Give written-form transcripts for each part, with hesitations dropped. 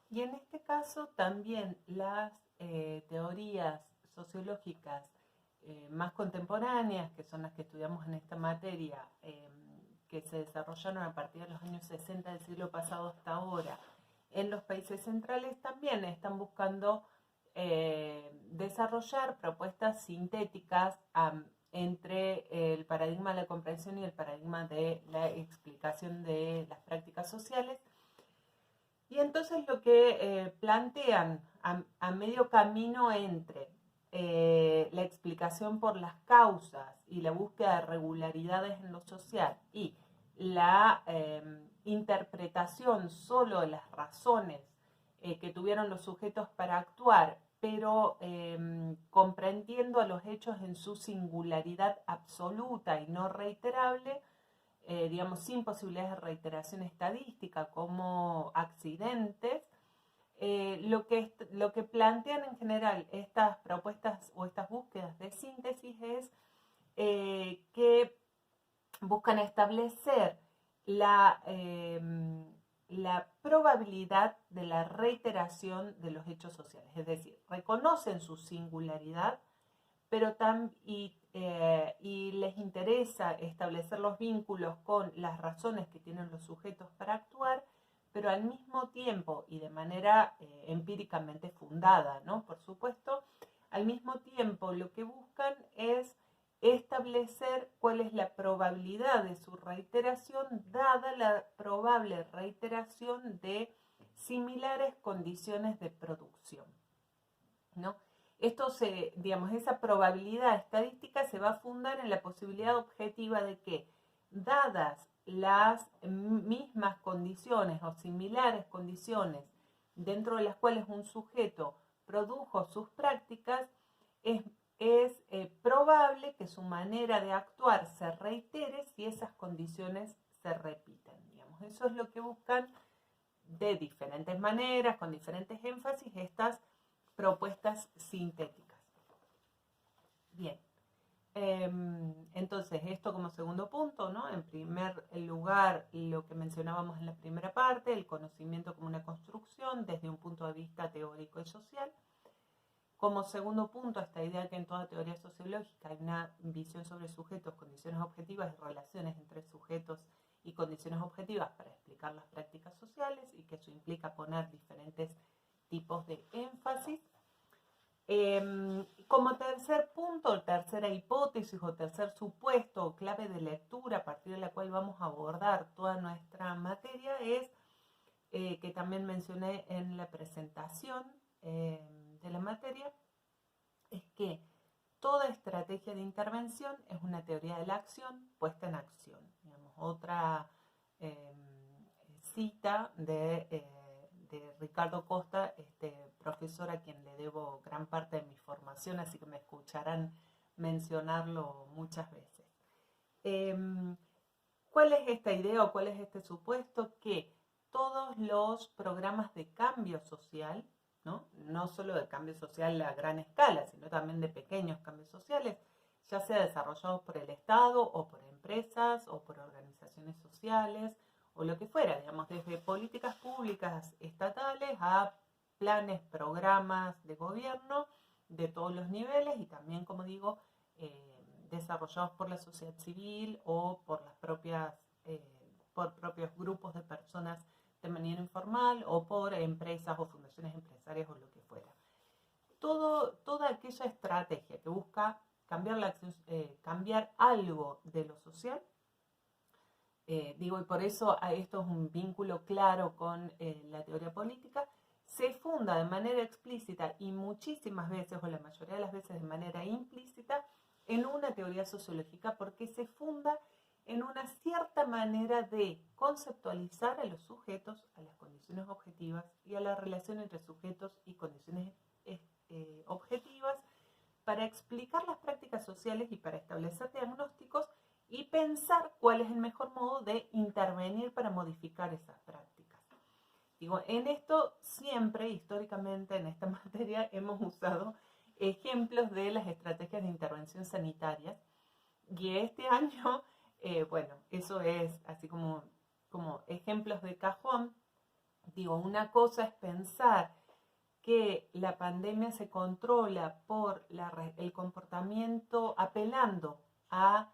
Y en este caso también las teorías sociológicas más contemporáneas, que son las que estudiamos en esta materia, que se desarrollaron a partir de los años 60 del siglo pasado hasta ahora, en los países centrales también están buscando desarrollar propuestas sintéticas entre el paradigma de la comprensión y el paradigma de la explicación de las prácticas sociales. Y entonces lo que plantean a medio camino entre la explicación por las causas y la búsqueda de regularidades en lo social y la interpretación solo de las razones que tuvieron los sujetos para actuar, pero comprendiendo a los hechos en su singularidad absoluta y no reiterable, digamos, sin posibilidades de reiteración estadística como accidentes, lo que plantean en general estas propuestas o estas búsquedas de síntesis es que buscan establecer la probabilidad de la reiteración de los hechos sociales, es decir, reconocen su singularidad, pero y les interesa establecer los vínculos con las razones que tienen los sujetos para actuar, pero al mismo tiempo y de manera empíricamente fundada, ¿no? Por supuesto, al mismo tiempo lo que buscan es establecer cuál es la probabilidad de su reiteración dada la probable reiteración de similares condiciones de producción, ¿no? Digamos, esa probabilidad estadística se va a fundar en la posibilidad objetiva de que, dadas las mismas condiciones o similares condiciones dentro de las cuales un sujeto produjo sus prácticas, es probable que su manera de actuar se reitere si esas condiciones se repiten. Digamos. Eso es lo que buscan de diferentes maneras, con diferentes énfasis, estas propuestas sintéticas. Bien, entonces esto como segundo punto, ¿no? En primer lugar, lo que mencionábamos en la primera parte, el conocimiento como una construcción desde un punto de vista teórico y social. Como segundo punto, esta idea que en toda teoría sociológica hay una visión sobre sujetos, condiciones objetivas y relaciones entre sujetos y condiciones objetivas para explicar las prácticas sociales y que eso implica poner diferentes tipos de énfasis. Como tercer punto, tercera hipótesis o tercer supuesto o clave de lectura a partir de la cual vamos a abordar toda nuestra materia es, que también mencioné en la presentación de la materia, es que toda estrategia de intervención es una teoría de la acción puesta en acción. Digamos, otra cita de Ricardo Costa, profesor a quien le debo gran parte de mi formación, así que me escucharán mencionarlo muchas veces. ¿Cuál es esta idea o cuál es este supuesto? Que todos los programas de cambio social, no solo de cambio social a gran escala, sino también de pequeños cambios sociales, ya sea desarrollados por el Estado o por empresas o por organizaciones sociales o lo que fuera, digamos, desde políticas públicas estatales a planes, programas de gobierno de todos los niveles y también, como digo, desarrollados por la sociedad civil o por las por propios grupos de personas de manera informal o por empresas o fundaciones empresarias o lo que fuera. Toda aquella estrategia que busca cambiar, cambiar algo de lo social, y por eso esto es un vínculo claro con la teoría política, se funda de manera explícita y muchísimas veces, o la mayoría de las veces de manera implícita, en una teoría sociológica porque se funda en una cierta manera de conceptualizar a los sujetos, a las condiciones objetivas y a la relación entre sujetos y condiciones objetivas para explicar las prácticas sociales y para establecer diagnósticos y pensar cuál es el mejor modo de intervenir para modificar esas prácticas. En esto siempre, históricamente, en esta materia, hemos usado ejemplos de las estrategias de intervención sanitarias y este año, bueno, eso es así como ejemplos de cajón, Digo, una cosa es pensar que la pandemia se controla por el comportamiento apelando a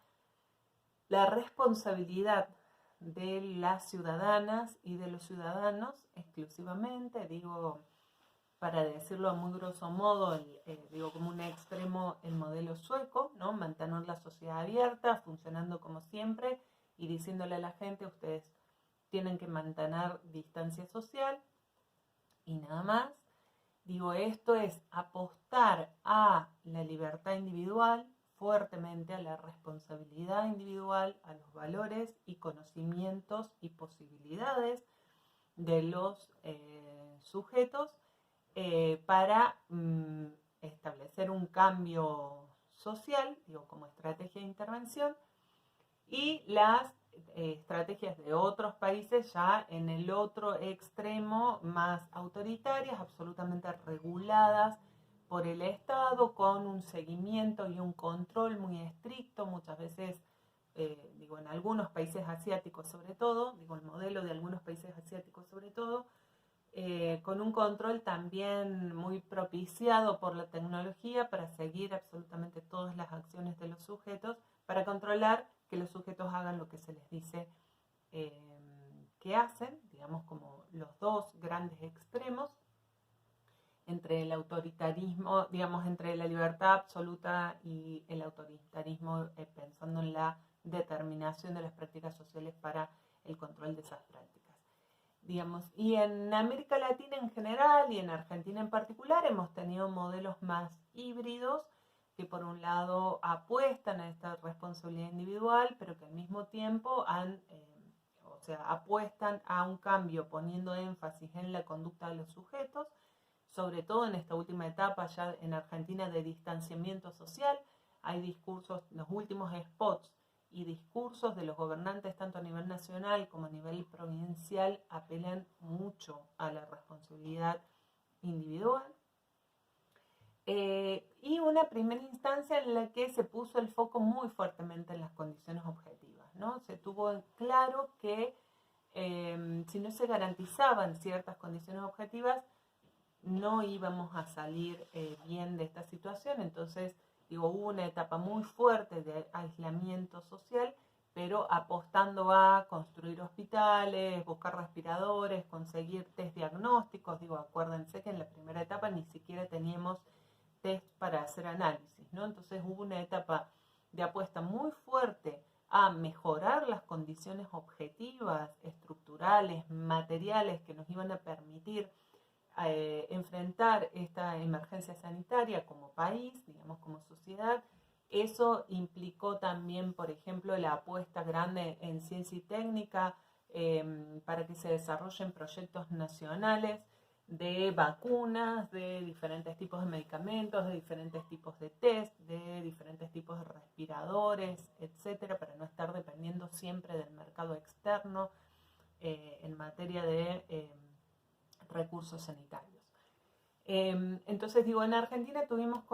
la responsabilidad de las ciudadanas y de los ciudadanos exclusivamente, digo, para decirlo a muy grosso modo, digo como un extremo el modelo sueco, ¿no? Mantener la sociedad abierta, funcionando como siempre y diciéndole a la gente, ustedes tienen que mantener distancia social y nada más. Digo, esto es apostar a la libertad individual, fuertemente a la responsabilidad individual, a los valores y conocimientos y posibilidades de los sujetos para establecer un cambio social, digo, como estrategia de intervención, y las estrategias de otros países ya en el otro extremo, más autoritarias, absolutamente reguladas por el Estado, con un seguimiento y un control muy estricto, muchas veces, digo, en algunos países asiáticos sobre todo, digo, el modelo de algunos países asiáticos sobre todo, con un control también muy propiciado por la tecnología para seguir absolutamente todas las acciones de los sujetos, para controlar que los sujetos hagan lo que se les dice que hacen, digamos como los dos grandes extremos entre el autoritarismo, digamos, entre la libertad absoluta y el autoritarismo, pensando en la determinación de las prácticas sociales para el control de esas prácticas. Digamos, y en América Latina en general y en Argentina en particular hemos tenido modelos más híbridos que por un lado apuestan a esta responsabilidad individual, pero que al mismo tiempo apuestan a un cambio poniendo énfasis en la conducta de los sujetos, sobre todo en esta última etapa ya en Argentina de distanciamiento social. Hay discursos, los últimos spots y discursos de los gobernantes tanto a nivel nacional como a nivel provincial apelan mucho a la responsabilidad individual. Y una primera instancia en la que se puso el foco muy fuertemente en las condiciones objetivas, ¿no? Se tuvo en claro que si no se garantizaban ciertas condiciones objetivas, no íbamos a salir bien de esta situación. Entonces, digo, hubo una etapa muy fuerte de aislamiento social, pero apostando a construir hospitales, buscar respiradores, conseguir test diagnósticos. Digo, acuérdense que en la primera etapa ni siquiera teníamos test para hacer análisis, ¿no? Entonces hubo una etapa de apuesta muy fuerte a mejorar las condiciones objetivas, estructurales, materiales que nos iban a permitir enfrentar esta emergencia sanitaria como país, digamos como sociedad. Eso implicó también, por ejemplo, la apuesta grande en ciencia y técnica para que se desarrollen proyectos nacionales de vacunas, de diferentes tipos de medicamentos, de diferentes tipos de test, de diferentes tipos de respiradores, etcétera, para no estar dependiendo siempre del mercado externo en materia de recursos sanitarios. Entonces, digo, en Argentina tuvimos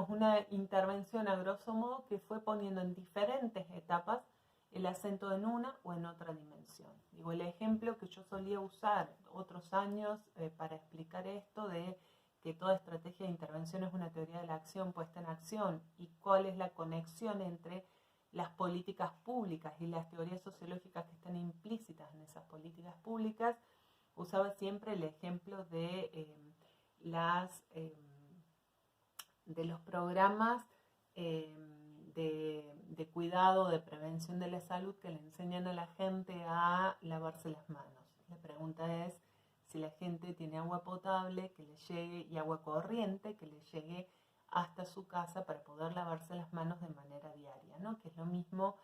una intervención a grosso modo que fue poniendo en diferentes etapas el acento en una o en otra dimensión. Digo, el ejemplo que yo solía usar otros años para explicar esto de que toda estrategia de intervención es una teoría de la acción puesta en acción y cuál es la conexión entre las políticas públicas y las teorías sociológicas que están implícitas en esas políticas públicas, usaba siempre el ejemplo de los programas de cuidado, de prevención de la salud que le enseñan a la gente a lavarse las manos. La pregunta es si la gente tiene agua potable que le llegue y agua corriente que le llegue hasta su casa para poder lavarse las manos de manera diaria, ¿no? Que es lo mismo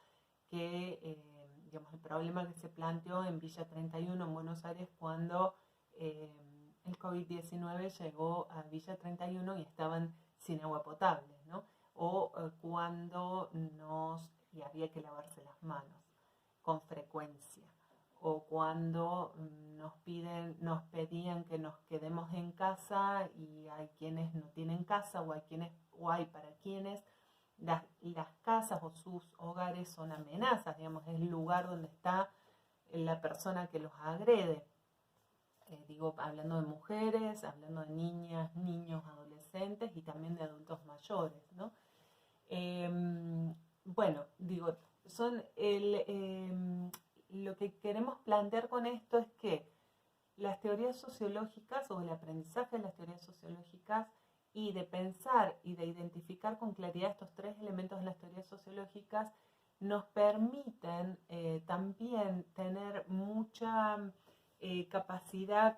que digamos, el problema que se planteó en Villa 31 en Buenos Aires cuando el COVID-19 llegó a Villa 31 y estaban sin agua potable, ¿no? O cuando había que lavarse las manos con frecuencia, o cuando nos pedían que nos quedemos en casa y hay quienes no tienen casa o hay para quienes las casas o sus hogares son amenazas, digamos, es el lugar donde está la persona que los agrede. digo, hablando de mujeres, hablando de niñas, niños, adolescentes y también de adultos mayores, ¿no? Bueno, digo, lo que queremos plantear con esto es que las teorías sociológicas o el aprendizaje de las teorías sociológicas y de pensar y de identificar con claridad estos tres elementos de las teorías sociológicas nos permiten también tener mucha capacidad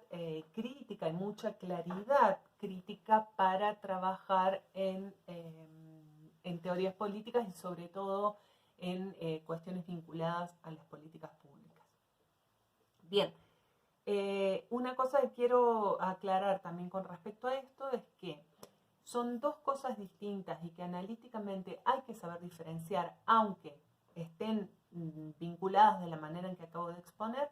crítica y mucha claridad crítica para trabajar en teorías políticas y sobre todo en cuestiones vinculadas a las políticas públicas. Bien, una cosa que quiero aclarar también con respecto a esto es que son dos cosas distintas y que analíticamente hay que saber diferenciar, aunque estén vinculadas de la manera en que acabo de exponer.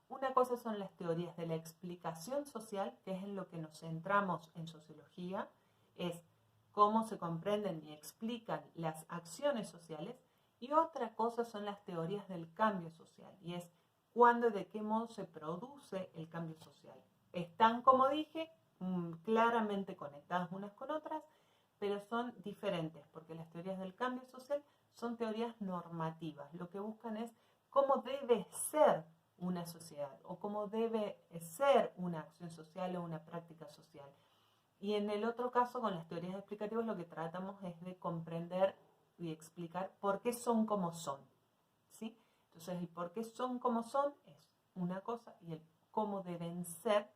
Una cosa son las teorías de la explicación social, que es en lo que nos centramos en sociología, es cómo se comprenden y explican las acciones sociales, y otra cosa son las teorías del cambio social, y es cuándo y de qué modo se produce el cambio social. Están, como dije, claramente conectadas unas con otras, pero son diferentes, porque las teorías del cambio social son teorías normativas. Lo que buscan es cómo debe ser una sociedad o cómo debe ser una acción social o una práctica social. Y en el otro caso, con las teorías explicativas, lo que tratamos es de comprender y explicar por qué son como son, ¿sí? Entonces, el por qué son como son es una cosa y el cómo deben ser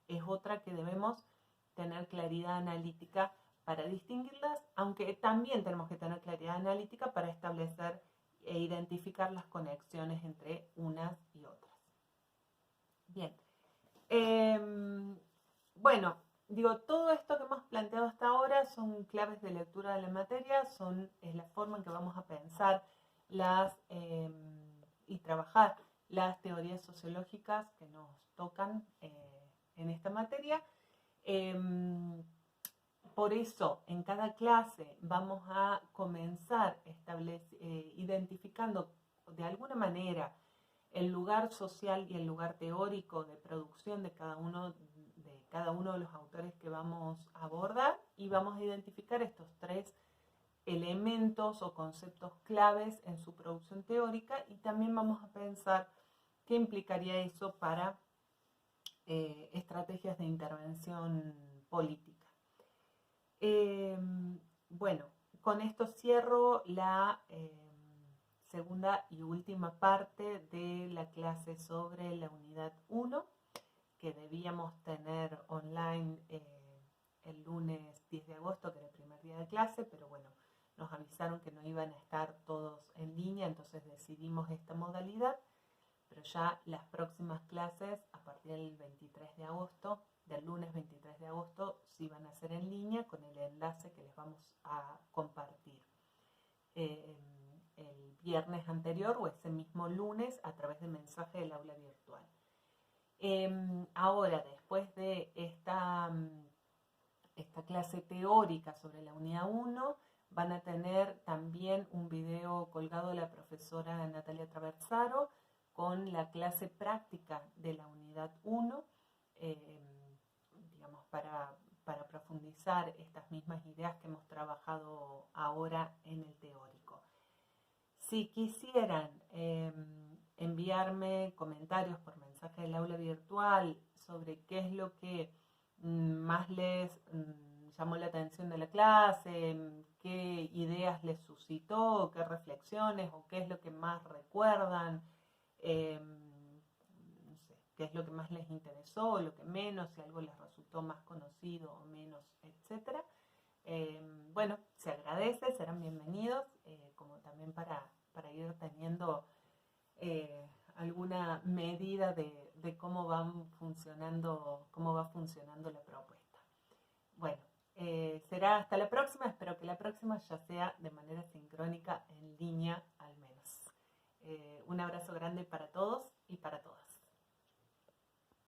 es otra que debemos tener claridad analítica para distinguirlas, aunque también tenemos que tener claridad analítica para establecer e identificar las conexiones entre unas y otras. Bien. Bueno, digo, todo esto que hemos planteado hasta ahora son claves de lectura de la materia, es la forma en que vamos a pensar y trabajar las teorías sociológicas que nos tocan en esta materia. Por eso, en cada clase vamos a comenzar identificando de alguna manera el lugar social y el lugar teórico de producción de cada uno de los autores que vamos a abordar, y vamos a identificar estos tres elementos o conceptos claves en su producción teórica, y también vamos a pensar qué implicaría eso para estrategias de intervención política. Bueno, con esto cierro la segunda y última parte de la clase sobre la unidad 1, que debíamos tener online el lunes 10 de agosto, que era el primer día de clase, pero bueno, nos avisaron que no iban a estar todos en línea, entonces decidimos esta modalidad, pero ya las próximas clases, a partir del 23 de agosto, del lunes 23 de agosto, sí van a ser en línea con el enlace que les vamos a compartir el viernes anterior o ese mismo lunes a través de mensaje del aula virtual. Ahora, después de esta clase teórica sobre la unidad 1, van a tener también un video colgado de la profesora Natalia Traversaro con la clase práctica de la unidad 1, digamos, para profundizar estas mismas ideas que hemos trabajado ahora en el teórico. Si quisieran enviarme comentarios por mensaje del aula virtual sobre qué es lo que más les llamó la atención de la clase, qué ideas les suscitó, qué reflexiones o qué es lo que más recuerdan, no sé, qué es lo que más les interesó, lo que menos, si algo les resultó más conocido o menos, etc. Bueno, se agradece, serán bienvenidos, como también para ir teniendo alguna medida de cómo va funcionando la propuesta. Bueno, será hasta la próxima, espero que la próxima ya sea de manera sincrónica, en línea al menos. Un abrazo grande para todos y para todas.